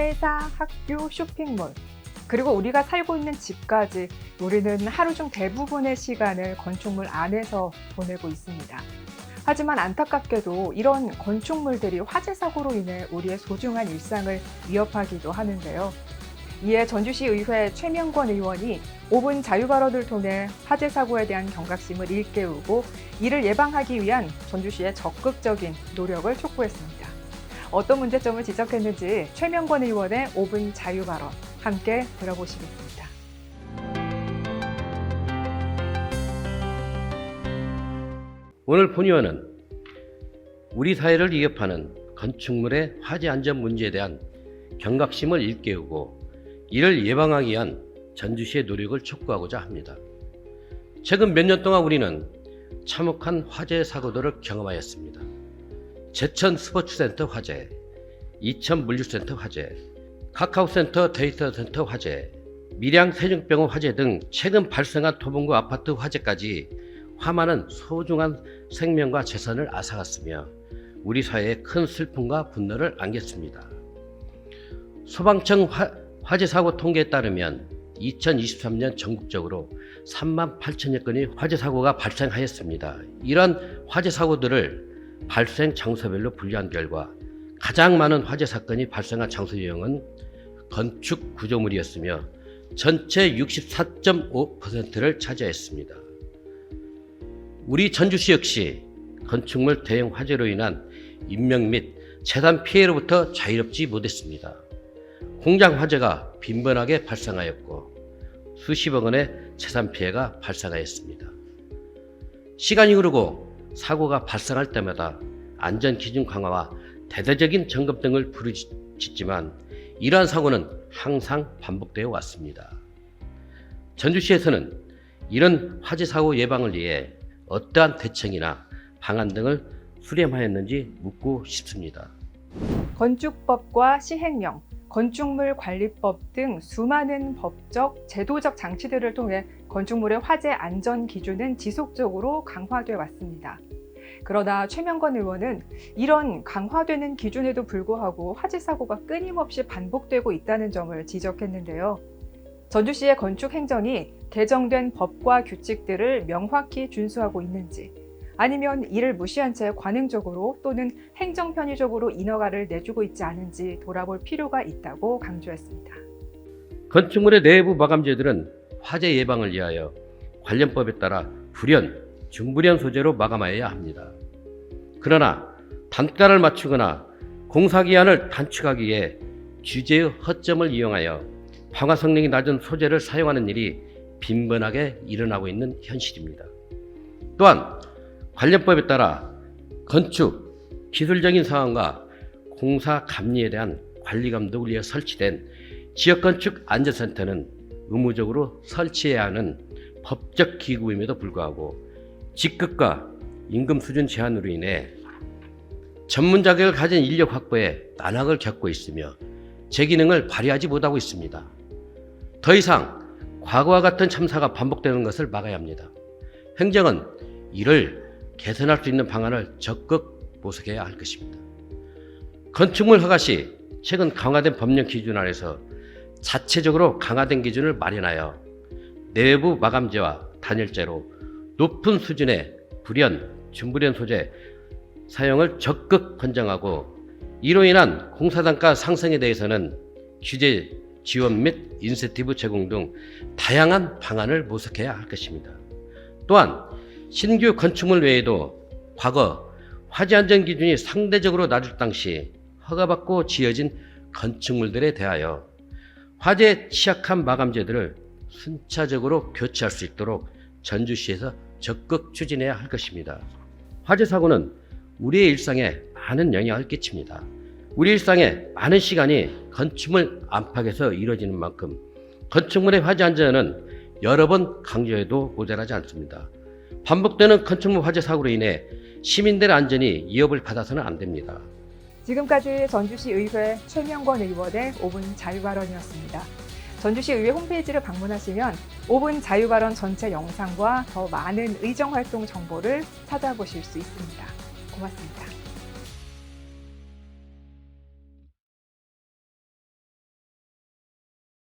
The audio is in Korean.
회사, 학교, 쇼핑몰, 그리고 우리가 살고 있는 집까지 우리는 하루 중 대부분의 시간을 건축물 안에서 보내고 있습니다. 하지만 안타깝게도 이런 건축물들이 화재 사고로 인해 우리의 소중한 일상을 위협하기도 하는데요. 이에 전주시 의회 최명권 의원이 5분 자유발언을 통해 화재 사고에 대한 경각심을 일깨우고 이를 예방하기 위한 전주시의 적극적인 노력을 촉구했습니다. 어떤 문제점을 지적했는지 최명권 의원의 5분 자유발언 함께 들어보시겠습니다. 오늘 본의원은 우리 사회를 위협하는 건축물의 화재 안전 문제에 대한 경각심을 일깨우고 이를 예방하기 위한 전주시의 노력을 촉구하고자 합니다. 최근 몇 년 동안 우리는 참혹한 화재 사고들을 경험하였습니다. 제천 스포츠센터 화재, 이천 물류센터 화재, 카카오센터 데이터센터 화재, 밀양 세종병원 화재 등 최근 발생한 토봉구 아파트 화재까지 화마는 소중한 생명과 재산을 앗아갔으며 우리 사회에 큰 슬픔과 분노를 안겼습니다. 소방청 화재 사고 통계에 따르면 2023년 전국적으로 3만 8천여 건의 화재 사고가 발생하였습니다. 이런 화재 사고들을 발생 장소별로 분류한 결과 가장 많은 화재 사건이 발생한 장소 유형은 건축 구조물이었으며 전체 64.5%를 차지하였습니다. 우리 전주시 역시 건축물 대형 화재로 인한 인명 및 재산 피해로부터 자유롭지 못했습니다. 공장 화재가 빈번하게 발생하였고 수십억 원의 재산 피해가 발생하였습니다. 시간이 흐르고 사고가 발생할 때마다 안전기준 강화와 대대적인 점검 등을 부르짖지만 이러한 사고는 항상 반복되어 왔습니다. 전주시에서는 이런 화재 사고 예방을 위해 어떠한 대책이나 방안 등을 수렴하였는지 묻고 싶습니다. 건축법과 시행령, 건축물관리법 등 수많은 법적, 제도적 장치들을 통해 건축물의 화재 안전 기준은 지속적으로 강화되어 왔습니다. 그러나 최명권 의원은 이런 강화되는 기준에도 불구하고 화재 사고가 끊임없이 반복되고 있다는 점을 지적했는데요. 전주시의 건축 행정이 개정된 법과 규칙들을 명확히 준수하고 있는지, 아니면 이를 무시한 채 관행적으로 또는 행정 편의적으로 인허가를 내주고 있지 않은지 돌아볼 필요가 있다고 강조했습니다. 건축물의 내부 마감재들은 화재 예방을 위하여 관련법에 따라 불연, 중불연 소재로 마감하여야 합니다. 그러나 단가를 맞추거나 공사기한을 단축하기 위해 규제의 허점을 이용하여 방화 성능이 낮은 소재를 사용하는 일이 빈번하게 일어나고 있는 현실입니다. 또한 관련법에 따라 건축, 기술적인 사항과 공사 감리에 대한 관리 감독을 위해 설치된 지역건축 안전센터는 의무적으로 설치해야 하는 법적 기구임에도 불구하고 직급과 임금 수준 제한으로 인해 전문 자격을 가진 인력 확보에 난항을 겪고 있으며 제 기능을 발휘하지 못하고 있습니다. 더 이상 과거와 같은 참사가 반복되는 것을 막아야 합니다. 행정은 이를 개선할 수 있는 방안을 적극 모색해야 할 것입니다. 건축물 허가 시 최근 강화된 법령 기준 안에서 자체적으로 강화된 기준을 마련하여 내부 마감재와 단열재로 높은 수준의 불연, 중불연 소재 사용을 적극 권장하고 이로 인한 공사단가 상승에 대해서는 규제 지원 및 인센티브 제공 등 다양한 방안을 모색해야 할 것입니다. 또한 신규 건축물 외에도 과거 화재 안전 기준이 상대적으로 낮을 당시 허가받고 지어진 건축물들에 대하여 화재에 취약한 마감재들을 순차적으로 교체할 수 있도록 전주시에서 적극 추진해야 할 것입니다. 화재 사고는 우리의 일상에 많은 영향을 끼칩니다. 우리 일상에 많은 시간이 건축물 안팎에서 이루어지는 만큼 건축물의 화재 안전은 여러 번 강조해도 모자라지 않습니다. 반복되는 건축물 화재 사고로 인해 시민들의 안전이 위협을 받아서는 안 됩니다. 지금까지 전주시 의회 최명권 의원의 5분 자유발언이었습니다. 전주시 의회 홈페이지를 방문하시면 5분 자유발언 전체 영상과 더 많은 의정활동 정보를 찾아보실 수 있습니다. 고맙습니다.